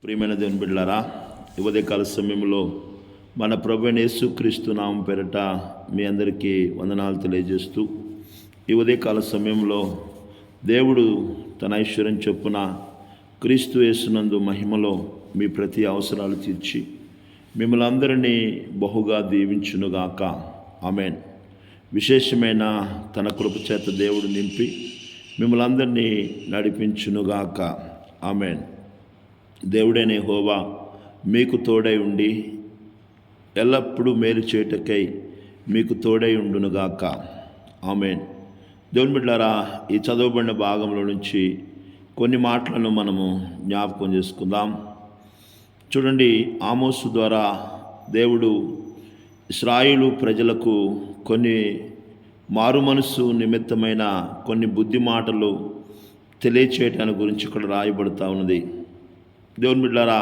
ప్రియమైన దేవుని బిడ్డలారా, ఈ ఉదయకాల సమయంలో మన ప్రభువైన యేసుక్రీస్తు నామం పేరట మీ అందరికీ వందనాలు తెలియజేస్తూ, ఈ ఉదయకాల సమయంలో దేవుడు తన ఐశ్వర్యం చొప్పున క్రీస్తు యేసునందు మహిమలో మీ ప్రతి అవసరాలు తీర్చి మిమ్మల్ని అందరినీ బహుగా దీవించునుగాక. ఆమేన్. విశేషమైన తన కృప చేత దేవుడు నింపి మిమ్మల్ని అందరినీ నడిపించునుగాక. ఆమేన్. దేవుడైన యెహోవా మీకు తోడై ఉండి ఎల్లప్పుడూ మేలు చేయుటకై మీకు తోడై ఉండునుగాక. ఆమేన్. దేవుని బిడ్డలారా, ఈ చదవబడిన భాగంలో నుంచి కొన్ని మాటలను మనము జ్ఞాపకం చేసుకుందాం. చూడండి, ఆమోసు ద్వారా దేవుడు ఇశ్రాయేలు ప్రజలకు కొన్ని మారు మనస్సు నిమిత్తమైన కొన్ని బుద్ధి మాటలు తెలియచేయటానికి గురించి ఇక్కడ రాయబడుతూ ఉన్నది. దేవుని బిడ్డలారా,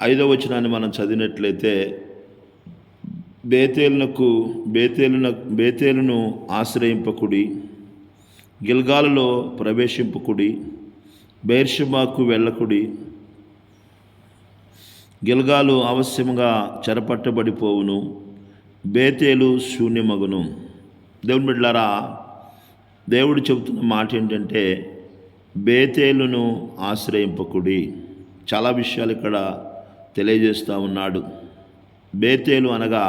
5వ వచనాన్ని మనం చదివినట్లయితే, బేతేలును ఆశ్రయింపకుడి, గిల్గాలులో ప్రవేశింపకుడి, బెయేర్షెబాకు వెళ్ళకుడి, గిల్గాలు అవశ్యంగా చెరపట్టబడిపోవును, బేతేలు శూన్యమగును. దేవుని బిడ్డలారా, దేవుడు చెబుతున్న మాట ఏంటంటే, బేతేలును ఆశ్రయింపకుడి. చాలా విషయాలు ఇక్కడ తెలియజేస్తూ ఉన్నాడు. బేతేలు అనగా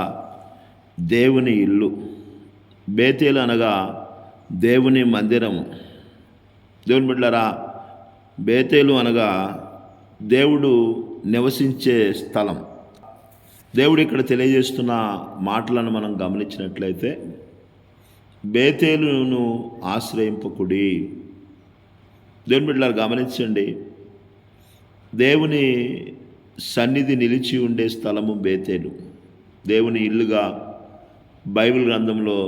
దేవుని ఇల్లు, బేతేలు అనగా దేవుని మందిరము. దేవుని బిడ్డలారా, బేతేలు అనగా దేవుడు నివసించే స్థలం. దేవుడు ఇక్కడ తెలియజేస్తున్న మాటలను మనం గమనించినట్లయితే, బేతేలును ఆశ్రయింపకుడి. దేవుని బిడ్డలారా, గమనించండి, దేవుని సన్నిధి నిలిచి ఉండే స్థలము బేతేలు, దేవుని ఇల్లుగా బైబిల్ గ్రంథంలో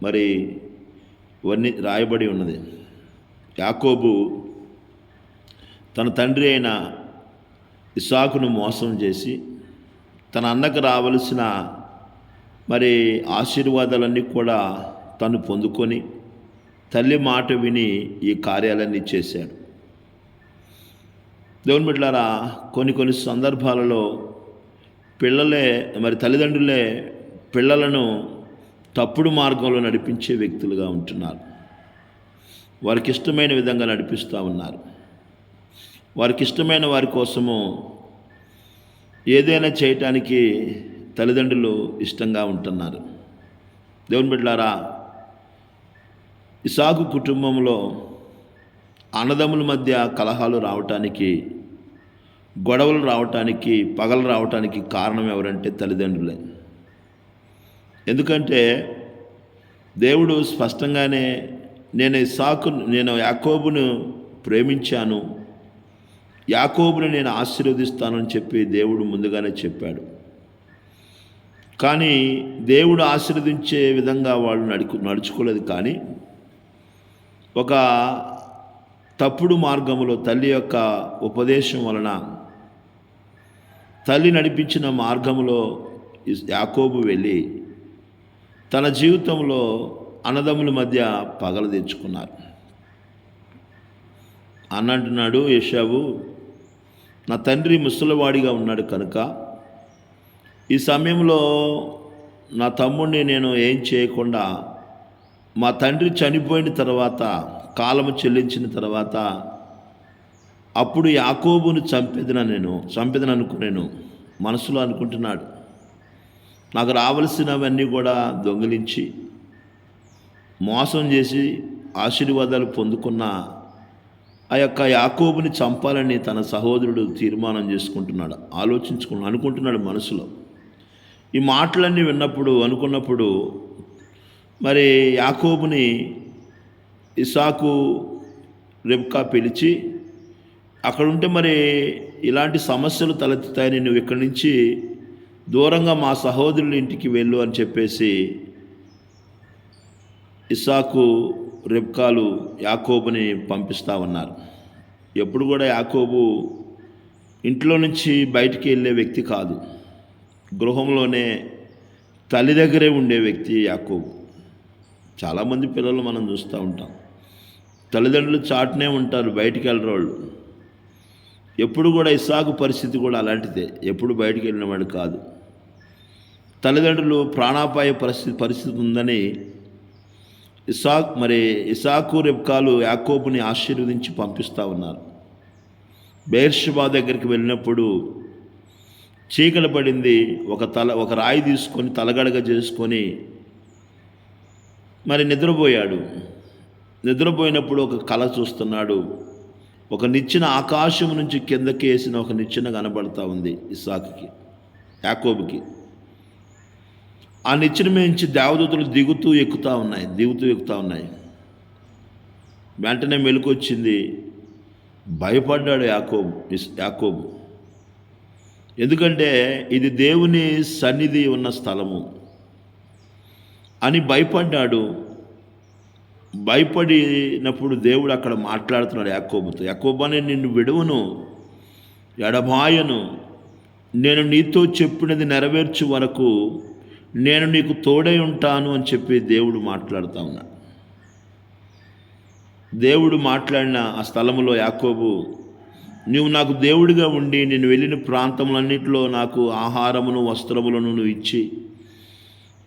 మరి ఇవన్నీ రాయబడి ఉన్నది. యాకోబు తన తండ్రి అయిన ఇస్సాకును మోసం చేసి తన అన్నకు రావలసిన మరి ఆశీర్వాదాలన్నీ కూడా తను పొందుకొని తల్లి మాట విని ఈ కార్యాలన్నీ చేశాడు. దేవుని బిడ్డలారా, కొన్ని సందర్భాలలో తల్లిదండ్రులే పిల్లలను తప్పుడు మార్గంలో నడిపించే వ్యక్తులుగా ఉంటున్నారు. వారికి ఇష్టమైన విధంగా నడిపిస్తూ ఉన్నారు. వారికి ఇష్టమైన వారి కోసము ఏదైనా చేయటానికి తల్లిదండ్రులు ఇష్టంగా ఉంటున్నారు. దేవుని బిడ్డలారా, ఇస్సాకు కుటుంబంలో అన్నదమ్ముల మధ్య కలహాలు రావటానికి, గొడవలు రావటానికి, పగలు రావటానికి కారణం ఎవరంటే తల్లిదండ్రులే. ఎందుకంటే దేవుడు స్పష్టంగానే నేను యాకోబును ప్రేమించాను, యాకోబును నేను ఆశీర్వదిస్తానని చెప్పి దేవుడు ముందుగానే చెప్పాడు. కానీ దేవుడు ఆశీర్వదించే విధంగా వాళ్ళు నడుచుకోలేదు. కానీ ఒక తప్పుడు మార్గములో తల్లి యొక్క ఉపదేశం వలన, తల్లి నడిపించిన మార్గములో యాకోబు వెళ్ళి తన జీవితంలో అన్నదమ్ముల మధ్య పగలు తెచ్చుకున్నారు. అన్నంటున్నాడు ఏశావు, నా తండ్రి ముసలివాడిగా ఉన్నాడు కనుక ఈ సమయంలో నా తమ్ముడిని నేను ఏం చేయకుండా మా తండ్రి చనిపోయిన తర్వాత, కాలము చెల్లించిన తర్వాత అప్పుడు యాకోబును చంపెదను అనుకునేను మనసులో అనుకుంటున్నాడు. నాకు రావలసినవన్నీ కూడా దొంగిలించి మోసం చేసి ఆశీర్వాదాలు పొందుకున్న ఆ యొక్క యాకోబుని చంపాలని తన సహోదరుడు తీర్మానం చేసుకుంటున్నాడు, అనుకుంటున్నాడు మనసులో. ఈ మాటలన్నీ అనుకున్నప్పుడు మరి యాకోబుని ఇస్సాకు రెబ్కా పిలిచి, అక్కడుంటే మరి ఇలాంటి సమస్యలు తలెత్తుతాయని నువ్వు ఇక్కడి నుంచి దూరంగా మా సహోదరుల ఇంటికి వెళ్ళు అని చెప్పేసి ఇస్సాకు రెబ్కాలు యాకోబుని పంపిస్తూ ఉన్నారు. ఎప్పుడు కూడా యాకోబు ఇంట్లో నుంచి బయటికి వెళ్ళే వ్యక్తి కాదు, గృహంలోనే తల్లి దగ్గరే ఉండే వ్యక్తి యాకోబు. చాలామంది పిల్లలు మనం చూస్తూ ఉంటాం, తల్లిదండ్రులు చాటునే ఉంటారు, బయటికి వెళ్ళరు వాళ్ళు. ఎప్పుడు కూడా ఇస్సాకు పరిస్థితి కూడా అలాంటిదే. ఎప్పుడు బయటికి వెళ్ళినవాడు కాదు. తల్లిదండ్రులు ప్రాణాపాయ పరిస్థితి ఉందని ఇస్సాకు రెబ్కాలు యాకోబుని ఆశీర్వదించి పంపిస్తూ ఉన్నారు. బెయేర్షెబా దగ్గరికి వెళ్ళినప్పుడు చీకటి పడింది. ఒక రాయి తీసుకొని తలగడగ చేసుకొని నిద్రపోయాడు. నిద్రపోయినప్పుడు ఒక కళ చూస్తున్నాడు. ఒక నిచ్చెన ఆకాశం నుంచి కిందకి వేసిన ఒక నిచ్చెన కనబడతా ఉంది యాకోబుకి. ఆ నిచ్చెన మించి దేవదూతలు దిగుతూ ఎక్కుతూ ఉన్నాయి. వెంటనే మెలకువచ్చింది. భయపడ్డాడు యాకోబు. ఎందుకంటే ఇది దేవుని సన్నిధి ఉన్న స్థలము అని భయపడ్డాడు. భయపడినప్పుడు దేవుడు అక్కడ మాట్లాడుతున్నాడు యాకోబుతో. యాకోబు, నేను నిన్ను విడువను, ఎడబాయను. నేను నీతో చెప్పినది నెరవేర్చు వరకు నేను నీకు తోడై ఉంటాను అని చెప్పి దేవుడు మాట్లాడుతూ ఉన్నాడు. దేవుడు మాట్లాడిన ఆ స్థలములో యాకోబు, నువ్వు నాకు దేవుడిగా ఉండి నేను వెళ్ళిన ప్రాంతములన్నింటిలో నాకు ఆహారమును వస్త్రములను నువ్వు ఇచ్చి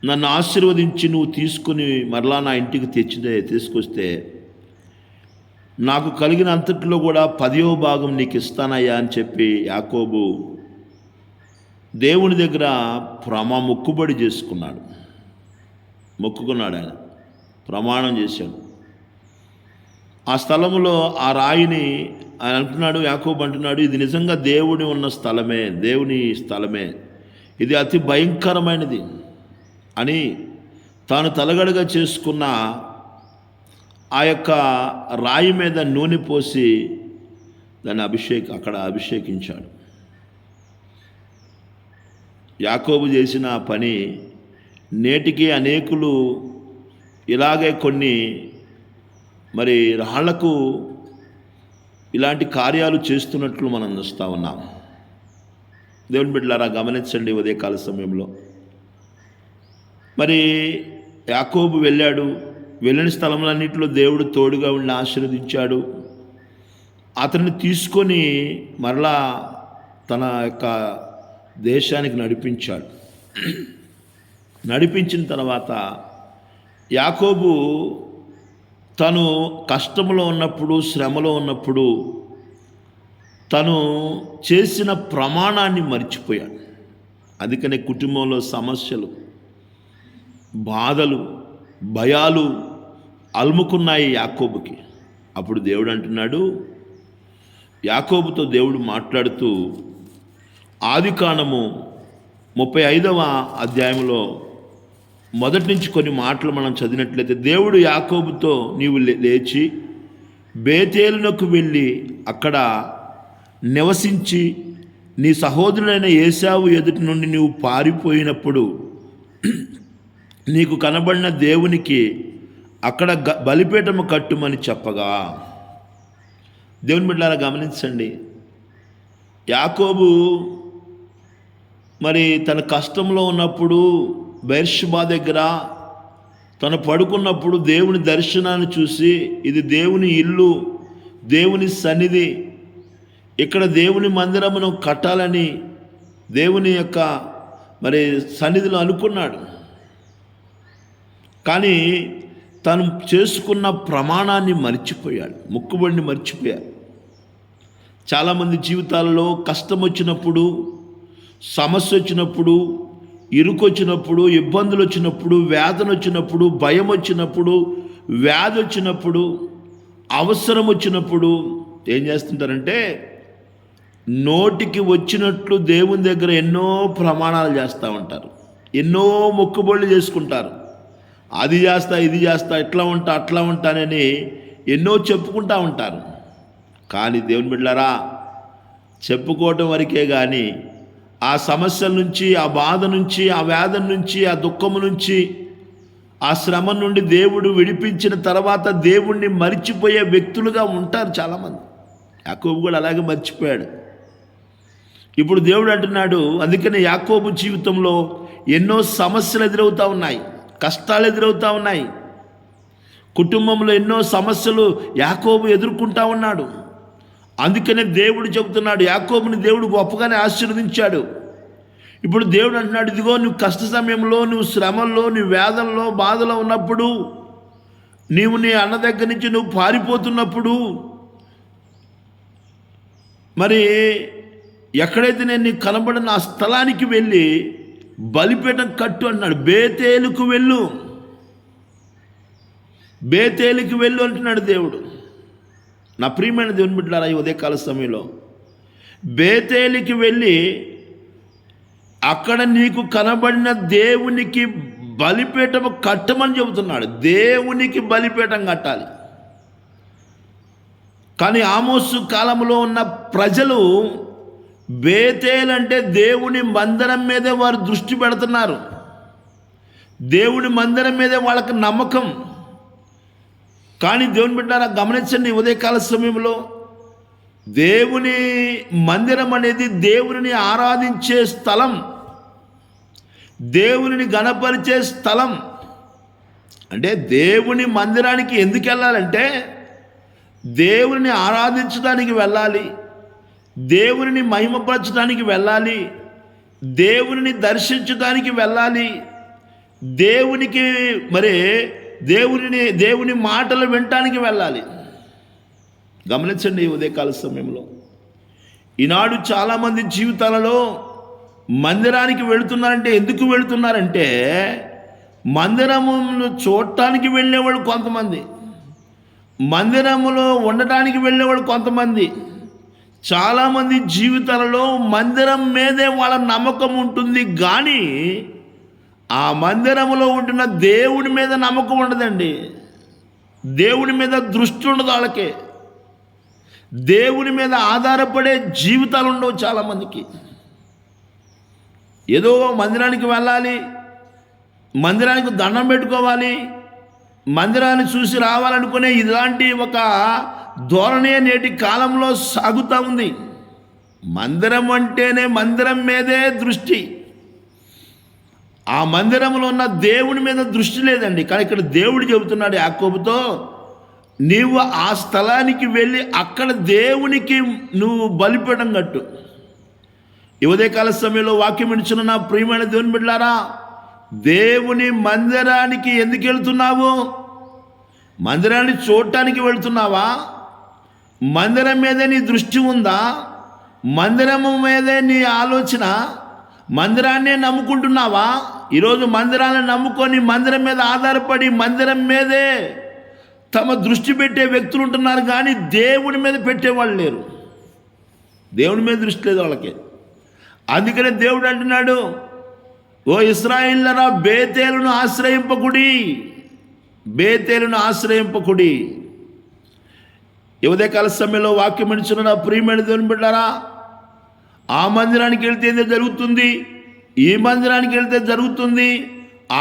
నన్ను ఆశీర్వదించి నువ్వు తీసుకుని మరలా నా ఇంటికి తీసుకొస్తే నాకు కలిగిన అంతట్లో కూడా 10వ భాగం నీకు ఇస్తానయ్యా అని చెప్పి యాకోబు దేవుని దగ్గర మొక్కుబడి మొక్కుకున్నాడు. ఆయన ప్రమాణం చేశాడు. ఆ స్థలంలో ఆ రాయిని ఆయన అంటున్నాడు, యాకోబు అంటున్నాడు, ఇది నిజంగా దేవుని ఉన్న స్థలమే, దేవుని స్థలమే, ఇది అతి భయంకరమైనది అని తాను తలగడగా చేసుకున్న ఆ యొక్క రాయి మీద నూనె పోసి దాన్ని అక్కడ అభిషేకించాడు. యాకోబు చేసిన పని నేటికి అనేకులు ఇలాగే కొన్ని రాళ్లకు ఇలాంటి కార్యాలు చేస్తున్నట్లు మనం చూస్తూ ఉన్నాం. దేవుని బిడ్డలారా గమనించండి. ఉదయకాల సమయంలో యాకోబు వెళ్ళాడు. వెళ్ళిన స్థలములన్నింటిలో దేవుడు తోడుగా ఉండి ఆశీర్వదించాడు. అతన్ని తీసుకొని మరలా తన యొక్క దేశానికి నడిపించాడు. నడిపించిన తర్వాత యాకోబు తను కష్టంలో ఉన్నప్పుడు, శ్రమలో ఉన్నప్పుడు తను చేసిన ప్రమాణాన్ని మర్చిపోయాడు. అందుకనే కుటుంబంలో సమస్యలు, బాధలు, భయాలు అలుముకున్నాయి యాకోబుకి. అప్పుడు దేవుడు అంటున్నాడు, యాకోబుతో దేవుడు మాట్లాడుతూ ఆదికాండము 35వ అధ్యాయంలో మొదటి నుంచి కొన్ని మాటలు మనం చదివినట్లయితే, దేవుడు యాకోబుతో నీవు లేచి బేతేలునకు వెళ్ళి అక్కడ నివసించి నీ సహోదరుడైన ఏశావు ఎదుటి నుండి నీవు పారిపోయినప్పుడు నీకు కనబడిన దేవునికి అక్కడ బలిపీఠము కట్టుమని చెప్పగా. దేవుని బిడ్డలారా గమనించండి. యాకోబు తన కష్టంలో ఉన్నప్పుడు బెయేర్షెబా దగ్గర తను పడుకున్నప్పుడు దేవుని దర్శనాన్ని చూసి, ఇది దేవుని ఇల్లు, దేవుని సన్నిధి, ఇక్కడ దేవుని మందిరమును కట్టాలని దేవుని యొక్క సన్నిధిలో అనుకున్నాడు. కానీ తను చేసుకున్న ప్రమాణాన్ని మర్చిపోయాడు, మొక్కుబడిని మర్చిపోయాడు. చాలామంది జీవితాలలో కష్టం వచ్చినప్పుడు, సమస్య వచ్చినప్పుడు, ఇరుకు వచ్చినప్పుడు, ఇబ్బందులు వచ్చినప్పుడు, వేదన వచ్చినప్పుడు, భయం వచ్చినప్పుడు, వ్యాధి వచ్చినప్పుడు, అవసరం వచ్చినప్పుడు ఏం చేస్తుంటారంటే నోటికి వచ్చినట్లు దేవుని దగ్గర ఎన్నో ప్రమాణాలు చేస్తూ ఉంటారు, ఎన్నో మొక్కుబడులు చేసుకుంటారు. అది చేస్తా, ఇది చేస్తా, ఇట్లా ఉంటా, అట్లా ఉంటానని ఎన్నో చెప్పుకుంటూ ఉంటారు. కానీ దేవుని బిడ్డలారా, చెప్పుకోవటం వరకే కానీ ఆ సమస్యల నుంచి, ఆ బాధ నుంచి, ఆ వేదన నుంచి, ఆ దుఃఖము నుంచి, ఆ శ్రమ నుండి దేవుడు విడిపించిన తర్వాత దేవుణ్ణి మర్చిపోయే వ్యక్తులుగా ఉంటారు చాలామంది. యాకోబు కూడా అలాగే మర్చిపోయాడు. ఇప్పుడు దేవుడు అంటున్నాడు, అందుకనే యాకోబు జీవితంలో ఎన్నో సమస్యలు ఎదురవుతూ ఉన్నాయి, కష్టాలు ఎదురవుతూ ఉన్నాయి. కుటుంబంలో ఎన్నో సమస్యలు యాకోబు ఎదుర్కొంటూ ఉన్నాడు. అందుకనే దేవుడు చెబుతున్నాడు, యాకోబుని దేవుడు గొప్పగానే ఆశీర్వదించాడు. ఇప్పుడు దేవుడు అంటున్నాడు, ఇదిగో నువ్వు కష్ట సమయంలో, నువ్వు శ్రమల్లో, నీ వేదనలో, బాధలో ఉన్నప్పుడు, నీవు నీ అన్న దగ్గర నుంచి నువ్వు పారిపోతున్నప్పుడు, మరి ఎక్కడైతే నేను నీకు కనబడిన ఆ స్థలానికి వెళ్ళి బలిపీఠం కట్టు అంటున్నాడు. బేతేలుకు వెళ్ళు, బేతేలుకు వెళ్ళు అంటున్నాడు దేవుడు. నా ప్రియమైన దేవుని బిడ్డలారా, ఈ ఉదయకాల సమయంలో బేతేలుకి వెళ్ళి అక్కడ నీకు కనబడిన దేవునికి బలిపీఠం కట్టమని చెబుతున్నాడు. దేవునికి బలిపీఠం కట్టాలి. కానీ ఆమోసు కాలంలో ఉన్న ప్రజలు బేతేలు అంటే దేవుని మందిరం మీదే వారు దృష్టి పెడుతున్నారు. దేవుని మందిరం మీదే వాళ్ళకి నమ్మకం. కానీ దేవుని బిడ్డలారా గమనించండి, ఉదయకాల సమయంలో దేవుని మందిరం అనేది దేవుని ఆరాధించే స్థలం, దేవుని గణపరిచే స్థలం. అంటే దేవుని మందిరానికి ఎందుకు వెళ్ళాలంటే దేవుని ఆరాధించడానికి వెళ్ళాలి, దేవుని మహిమపరచడానికి వెళ్ళాలి, దేవుని దర్శించడానికి వెళ్ళాలి, దేవునికి మరి దేవుని మాటలు వినటానికి వెళ్ళాలి. గమనించండి, ఉదయకాల సమయంలో ఈనాడు చాలామంది జీవితాలలో మందిరానికి వెళుతున్నారంటే ఎందుకు వెళుతున్నారంటే మందిరమును చూడటానికి వెళ్ళేవాడు కొంతమంది, మందిరములో ఉండటానికి వెళ్ళేవాడు కొంతమంది. చాలామంది జీవితాలలో మందిరం మీదే వాళ్ళ నమ్మకం ఉంటుంది, కానీ ఆ మందిరములో ఉంటున్న దేవుడి మీద నమ్మకం ఉండదండి. దేవుడి మీద దృష్టి ఉండదు వాళ్ళకి. దేవుని మీద ఆధారపడే జీవితాలు ఉండవు చాలామందికి. ఏదో మందిరానికి వెళ్ళాలి, మందిరానికి దండం పెట్టుకోవాలి, మందిరాన్ని చూసి రావాలనుకునే ఇలాంటి ఒక ధోరణే నేటి కాలంలో సాగుతూ ఉంది. మందిరం అంటేనే మందిరం మీదే దృష్టి, ఆ మందిరంలో ఉన్న దేవుని మీద దృష్టి లేదండి. కానీ ఇక్కడ దేవుడు చెబుతున్నాడు యాకోబుతో, నీవు ఆ స్థలానికి వెళ్ళి అక్కడ దేవునికి నువ్వు బలిపీఠం కట్టు. ఈ ఉదయకాల సమయంలో వాక్యం వినిచిన నా ప్రియమైన దేవుని బిడ్డలారా, దేవుని మందిరానికి ఎందుకు వెళ్తున్నావు? మందిరాన్ని చూడటానికి వెళ్తున్నావా? మందిరం మీదే నీ దృష్టి ఉందా? మందిరము మీదే నీ ఆలోచన? మందిరాన్నే నమ్ముకుంటున్నావా? ఈరోజు మందిరాన్ని నమ్ముకొని మందిరం మీద ఆధారపడి మందిరం మీదే తమ దృష్టి పెట్టే వ్యక్తులు ఉంటున్నారు, కానీ దేవుని మీద పెట్టేవాళ్ళు లేరు. దేవుని మీద దృష్టి లేదు వాళ్ళకి. అందుకనే దేవుడు అంటున్నాడు, ఓ ఇశ్రాయేలురా, బేతేలును ఆశ్రయింపకుడి, బేతేలును ఆశ్రయింపకుడి. ఈ ఉదయకాల సమయంలో వాక్యం వినిచిన నా ప్రియమైన దేవుని బిడ్డలారా, ఆ మందిరానికి వెళ్తే ఏదో జరుగుతుంది, ఈ మందిరానికి వెళ్తే జరుగుతుంది,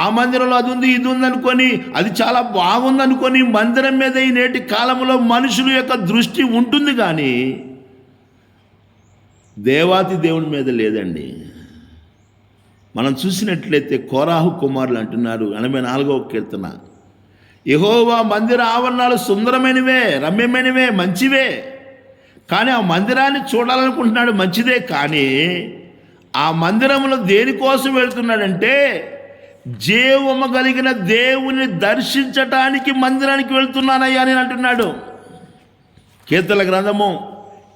ఆ మందిరంలో అది ఉంది ఇది ఉంది అనుకొని, అది చాలా బాగుంది అనుకొని మందిరం మీద ఈ నేటి కాలంలో మనుషుల యొక్క దృష్టి ఉంటుంది, కానీ దేవాతి దేవుని మీద లేదండి. మనం చూసినట్లయితే కోరాహు కుమారులు అంటున్నారు 84వ కీర్తన, యెహోవా మందిర ఆవరణాలు సుందరమైనవే, రమ్యమైనవే, మంచివే. కానీ ఆ మందిరాన్ని చూడాలనుకుంటున్నాడు, మంచిదే. కానీ ఆ మందిరంలో దేనికోసం వెళ్తున్నాడంటే జీవము కలిగిన దేవుని దర్శించటానికి మందిరానికి వెళ్తున్నానయ్యా అని అంటున్నాడు. కీర్తన గ్రంథము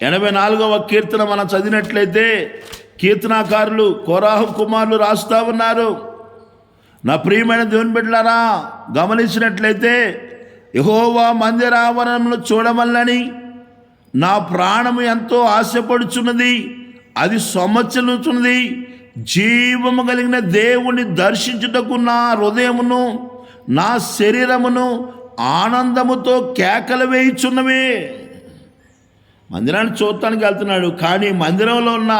84వ కీర్తన మనం చదివినట్లయితే కీర్తనాకారులు కోరాహు కుమారులు రాస్తా ఉన్నారు. నా ప్రియమైన దేవుని బిడ్డలారా, గమనించినట్లయితే యెహోవా మందిరావరణమును చూడవలనని నా ప్రాణము ఎంతో ఆశపడుచున్నది, అది సొమ్మచ్చలుచున్నది. జీవము కలిగిన దేవుని దర్శించుటకు నా హృదయమును నా శరీరమును ఆనందముతో కేకలు వేయుచున్నవే. మందిరాన్ని చూడటానికి వెళ్తున్నాడు, కానీ మందిరంలో ఉన్న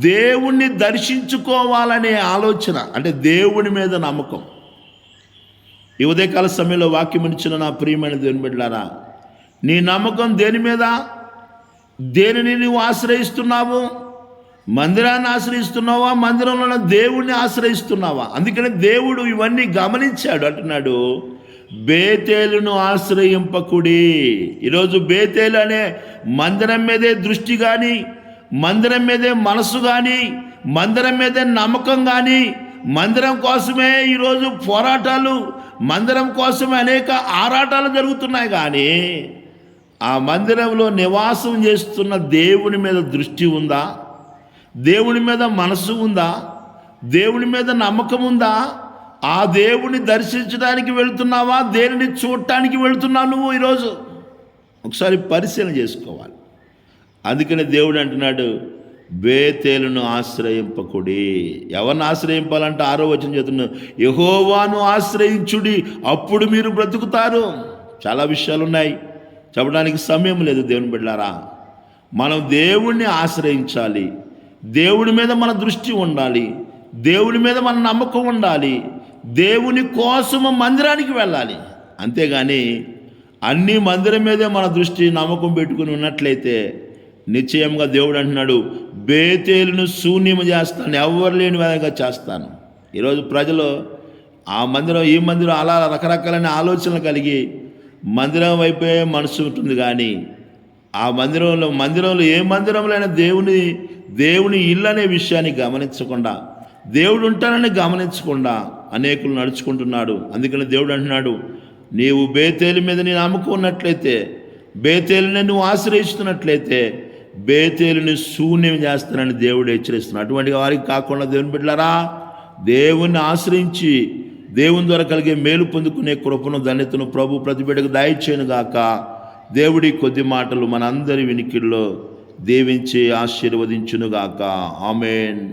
దేవుణ్ణి దర్శించుకోవాలనే ఆలోచన, అంటే దేవుని మీద నమ్మకం. ఈ ఉదయకాల సమయంలో వాక్యం ఇచ్చిన నా ప్రియమైన దేవుని బిడ్డలారా, నీ నమ్మకం దేని మీద? దేనిని నువ్వు ఆశ్రయిస్తున్నావు? మందిరాన్ని ఆశ్రయిస్తున్నావా? మందిరంలో ఉన్న దేవుణ్ణి ఆశ్రయిస్తున్నావా? అందుకని దేవుడు ఇవన్నీ గమనించాడు. అంటున్నాడు, బేతేలును ఆశ్రయింపకుడి. ఈరోజు బేతేలు అనే మందిరం మీదే దృష్టి కానీ, మందిరం మీదే మనసు కానీ, మందిరం మీదే నమ్మకం కానీ, మందిరం కోసమే ఈరోజు పోరాటాలు, మందిరం కోసమే అనేక ఆరాటాలు జరుగుతున్నాయి. కానీ ఆ మందిరంలో నివాసం చేస్తున్న దేవుని మీద దృష్టి ఉందా? దేవుని మీద మనసు ఉందా? దేవుని మీద నమ్మకం ఉందా? ఆ దేవుని దర్శించడానికి వెళుతున్నావా? దేనిని చూడటానికి వెళుతున్నావు నువ్వు? ఈరోజు ఒకసారి పరిశీలన చేసుకోవాలి. అందుకనే దేవుడు అంటున్నాడు, బేతేలును ఆశ్రయింపకుడి. ఎవరిని ఆశ్రయింపాలంటే 6వ వచనం చెప్తున్నాడు, యెహోవాను ఆశ్రయించుడి, అప్పుడు మీరు బ్రతుకుతారు. చాలా విషయాలు ఉన్నాయి, చెప్పడానికి సమయం లేదు. దేవుని బిడ్డలారా, మనం దేవుణ్ణి ఆశ్రయించాలి. దేవుని మీద మన దృష్టి ఉండాలి. దేవుని మీద మన నమ్మకం ఉండాలి. దేవుని కోసము మందిరానికి వెళ్ళాలి. అంతేగాని అన్ని మందిరం మీదే మన దృష్టి నమ్మకం పెట్టుకుని ఉన్నట్లయితే నిశ్చయంగా దేవుడు అంటున్నాడు, బేతేలును శూన్యము చేస్తాను, ఎవరు లేని విధంగా చేస్తాను. ఈరోజు ప్రజలు ఆ మందిరం ఈ మందిరం అలా రకరకాలైన ఆలోచనలు కలిగి మందిరం వైపే మనసు ఉంటుంది. కానీ ఆ మందిరంలో ఏ మందిరంలో అయినా దేవుని ఇల్లు అనే విషయాన్ని గమనించకుండా, దేవుడు ఉంటానని గమనించకుండా అనేకులు నడుచుకుంటున్నాడు. అందుకని దేవుడు అంటున్నాడు, నీవు బేతేలు మీద నీ నమ్మకం ఉన్నట్లయితే, బేతేలుని నువ్వు ఆశ్రయిస్తున్నట్లయితే బేతేలుని శూన్యం చేస్తానని దేవుడు హెచ్చరిస్తున్నాడు. అటువంటి వారికి కాకుండా దేవుని బిడ్డలారా, దేవుణ్ణి ఆశ్రయించి దేవుని ద్వారా కలిగే మేలు పొందుకునే కృపను ధన్యతను ప్రభు ప్రతి బిడ్డకు దయచేయను గాక. దేవుడి కొద్ది మాటలు మనందరి వినికిడిలో దీవించి ఆశీర్వదించునుగాక. ఆమేన్.